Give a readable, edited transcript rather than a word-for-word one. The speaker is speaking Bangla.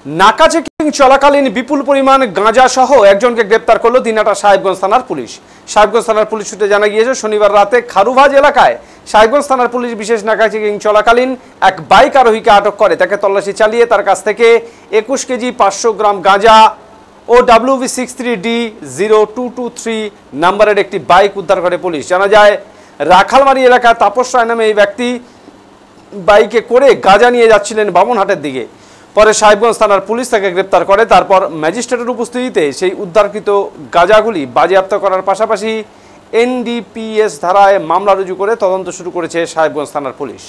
নাকা চেকিং চলাকালীন বিপুল পরিমাণ গাঁজা সহ একজনকে গ্রেপ্তার করল দিনহাটা সাহেবগঞ্জ থানার পুলিশ। সাহেবগঞ্জ থানার পুলিশ সূত্রে জানা গিয়েছে, শনিবার রাতে খারুভাজ এলাকায় সাহেবগঞ্জ থানার পুলিশ বিশেষ নাকা চেকিং চলাকালীন এক বাইক আরোহীকে আটক করে। তাকে তল্লাশি চালিয়ে তার কাছ থেকে 21 কেজি 500 গ্রাম গাঁজা ও WV63D0223 নম্বরের একটি বাইক উদ্ধার করে পুলিশ। জানা যায়, রাখালমারি এলাকার তাপস রায় নামে এই ব্যক্তি বাইকে করে গাঁজা নিয়ে যাচ্ছিলেন বামনহাটের দিকে। পরে সাহেবগঞ্জ থানার পুলিশ তাকে গ্রেপ্তার করে। তারপর ম্যাজিস্ট্রেটের উপস্থিতিতে সেই উদ্ধারকৃত গাঁজাগুলি বাজেয়াপ্ত করার পাশাপাশি NDPS ধারায় মামলা রুজু করে তদন্ত শুরু করেছে সাহেবগঞ্জ থানার পুলিশ।